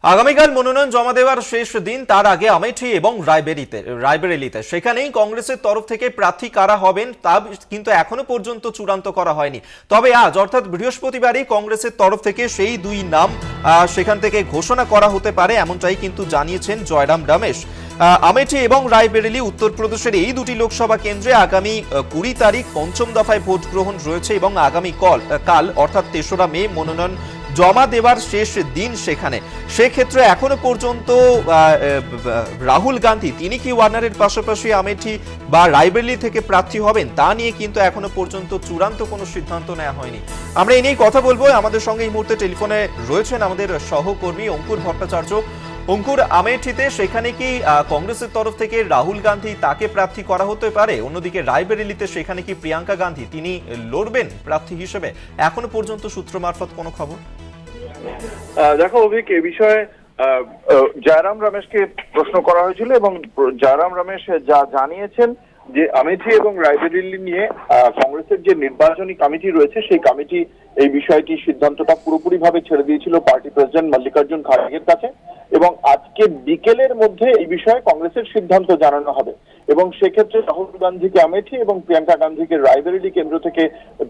আগামীকাল মনোনয়ন জমা দেওয়ার শেষ দিন, তার আগে আমেঠি এবং রায়বেরেলিতে সেখানেই কংগ্রেসের তরফ থেকে প্রার্থী কারা হবেন তা কিন্তু এখনো পর্যন্ত চূড়ান্ত করা হয়নি। তবে আজ অর্থাৎ বৃহস্পতিবারই কংগ্রেসের তরফ থেকে সেই দুই নাম সেখান থেকে ঘোষণা করা হতে পারে, এমনটাই কিন্তু জানিয়েছেন জয়রাম রমেশ। আমেঠি এবং রায়বেরেলি উত্তরপ্রদেশের এই দুটি লোকসভা কেন্দ্রে আগামী 20 তারিখ পঞ্চম দফায় ভোট গ্রহণ রয়েছে এবং আগামী কাল অর্থাৎ 3রা মে মনোনয়ন জমা দেওয়ার শেষ দিন সেখানে। সেক্ষেত্রে এখনো পর্যন্ত রাহুল গান্ধী তিনি কি ওয়ার্নারের পাশাপাশি আমেঠি বা রায়বেরেলি থেকে প্রার্থী হবেন তা নিয়ে কিন্তু এখনো পর্যন্ত চূড়ান্ত কোনো সিদ্ধান্ত নেওয়া হয়নি। আমরা এই নিয়ে কথা বলবো। আমাদের সঙ্গে এই মুহূর্তে টেলিফোনে রয়েছেন আমাদের সহকর্মী অঙ্কুর ভট্টাচার্য। অঙ্কুর, আমেঠিতে সেখানে কি কংগ্রেসের তরফ থেকে রাহুল গান্ধী তাকে প্রার্থী করা হতে পারে? অন্যদিকে রায়বেরেলিতে সেখানে কি প্রিয়াঙ্কা গান্ধী তিনি লড়বেন প্রার্থী হিসেবে? এখনো পর্যন্ত সূত্র মারফত কোনো খবর? দেখো অভিক, এ বিষয়ে জয়রাম রমেশকে প্রশ্ন করা হয়েছিল এবং জয়রাম রমেশ যা জানিয়েছেন যে আমেঠি এবং রায়বেরেলি নিয়ে কংগ্রেসের যে নির্বাচনী কমিটি রয়েছে সেই কমিটি এই বিষয়টি সিদ্ধান্তটা পুরোপুরি ভাবে ছেড়ে দিয়েছিল পার্টি প্রেসিডেন্ট মল্লিকার্জুন খাড়গের কাছে এবং আজকে বিকেলের মধ্যে এই বিষয়ে কংগ্রেসের সিদ্ধান্ত জানানো হবে এবং সেক্ষেত্রে রাহুল গান্ধীকে আমেঠি এবং প্রিয়াঙ্কা গান্ধীকে রায়বেরেলি কেন্দ্র থেকে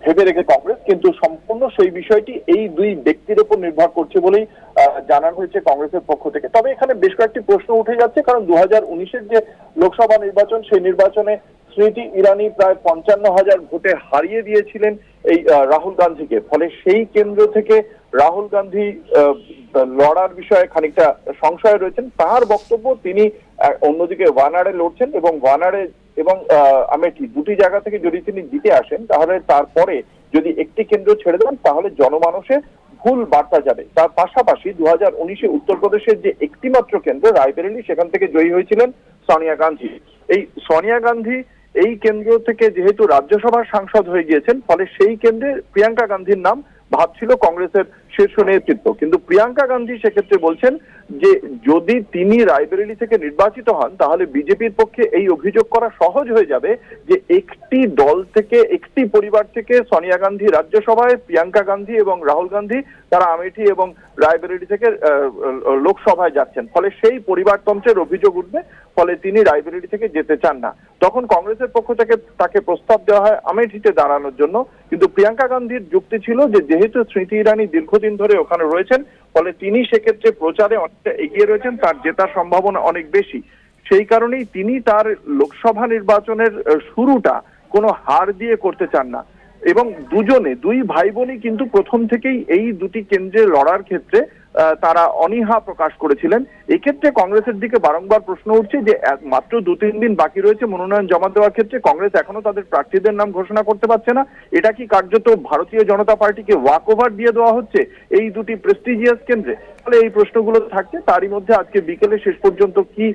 ভেবে রেখে কংগ্রেস, কিন্তু সম্পূর্ণ সেই বিষয়টি এই দুই ব্যক্তির উপর নির্ভর করছে বলেই জানানো হয়েছে কংগ্রেসের পক্ষ থেকে। তবে এখানে বেশ কয়েকটি প্রশ্ন উঠে যাচ্ছে, কারণ 2019-এর যে লোকসভা নির্বাচন সেই নির্বাচনে স্মৃতি ইরানি প্রায় 55,000 ভোটে হারিয়ে দিয়েছিলেন এই রাহুল গান্ধীকে। ফলে সেই কেন্দ্র থেকে রাহুল গান্ধী লড়ার বিষয়ে খানিকটা সংশয় রয়েছেন। তার বক্তব্য তিনি অন্যদিকে ওয়ানারে লড়ছেন এবং ওয়ানারে এবং আমেঠি দুটি জায়গা থেকে যদি তিনি জিতে আসেন তাহলে তারপরে যদি একটি কেন্দ্র ছেড়ে দেন তাহলে জনমানসে ভুল বার্তা যাবে। তার পাশাপাশি 2019-এ উত্তরপ্রদেশের যে একটিমাত্র কেন্দ্র রায়বেরেলি, সেখান থেকে জয়ী হয়েছিলেন সোনিয়া গান্ধী। এই সোনিয়া গান্ধী এই কেন্দ্র থেকে যেহেতু রাজ্যসভার সাংসদ হয়ে গিয়েছেন, ফলে সেই কেন্দ্রে প্রিয়াঙ্কা গান্ধীর নাম ভাবছিল কংগ্রেসের শীর্ষ নেতৃত্ব। কিন্তু প্রিয়াঙ্কা গান্ধী সেক্ষেত্রে বলছেন যে যদি তিনি রায়বেরেলি থেকে নির্বাচিত হন তাহলে বিজেপির পক্ষে এই অভিযোগ করা সহজ হয়ে যাবে যে একটি দল থেকে, একটি পরিবার থেকে সোনিয়া গান্ধী রাজ্যসভায়, প্রিয়াঙ্কা গান্ধী এবং রাহুল গান্ধী তারা আমেঠি এবং রায়বেরেলি থেকে লোকসভায় যাচ্ছেন। ফলে সেই পরিবারতন্ত্রের অভিযোগ উঠবে, ফলে তিনি রায়বেরেলি থেকে যেতে চান না। তখন কংগ্রেসের পক্ষ থেকে তাকে প্রস্তাব দেওয়া হয় আমেঠিতে দাঁড়ানোর জন্য, কিন্তু প্রিয়াঙ্কা গান্ধীর যুক্তি ছিল যে যেহেতু স্মৃতি ইরানি দীর্ঘদিন ধরে ওখানে রয়েছেন ফলে তিনি সেক্ষেত্রে প্রচারে অনেকটা এগিয়ে রয়েছেন, তার জেতার সম্ভাবনা অনেক বেশি। সেই কারণেই তিনি তার লোকসভা নির্বাচনের শুরুটা কোনো হার দিয়ে করতে চান না এবং দুই ভাই বোনই কিন্তু প্রথম থেকেই এই দুটি কেন্দ্রে লড়ার ক্ষেত্রে তারা অনীহা প্রকাশ করেছিলেন। এক্ষেত্রে কংগ্রেসের দিকে বারংবার প্রশ্ন উঠছে যে মাত্র 2-3 দিন বাকি রয়েছে মনোনয়ন জমা দেওয়ার ক্ষেত্রে, কংগ্রেস এখনো তাদের প্রার্থীদের নাম ঘোষণা করতে পারছে না। এটা কি কার্যত ভারতীয় জনতা পার্টিকে ওয়াক ওভার দিয়ে দেওয়া হচ্ছে এই দুটি প্রেস্টিজিয়াস কেন্দ্রে? ফলে এই প্রশ্নগুলো থাকছে। তারই মধ্যে আজকে বিকেলে শেষ পর্যন্ত কি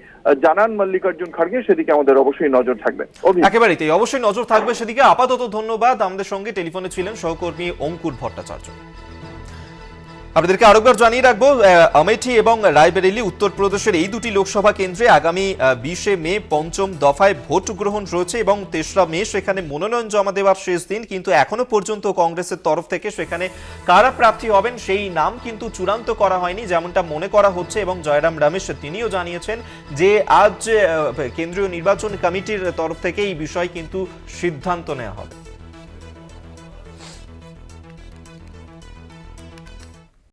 জানান মল্লিকার্জুন খাড়গে সেদিকে আমাদের অবশ্যই নজর থাকবে। একেবারেই তাই, অবশ্যই নজর থাকবে সেদিকে। আপাতত ধন্যবাদ। আমাদের সঙ্গে টেলিফোনে ছিলেন সহকর্মী অঙ্কুর ভট্টাচার্য। আপনাদেরকে আরেকবার জানিয়ে রাখবো, আমেঠি এবং রায়বেরেলি উত্তরপ্রদেশের এই দুটি লোকসভা কেন্দ্রে আগামী 20 মে পঞ্চম দফায় ভোট গ্রহণ রয়েছে এবং 3রা মে সেখানে মনোনয়ন জমা দেওয়ার শেষ দিন। কিন্তু এখনো পর্যন্ত কংগ্রেসের তরফ থেকে সেখানে কারা প্রার্থী হবেন সেই নাম কিন্তু চূড়ান্ত করা হয়নি, যেমনটা মনে করা হচ্ছে। এবং জয়রাম রমেশ তিনিও জানিয়েছেন যে আজ কেন্দ্রীয় নির্বাচন কমিটির তরফ থেকে এই বিষয়ে কিন্তু সিদ্ধান্ত নেওয়া হবে।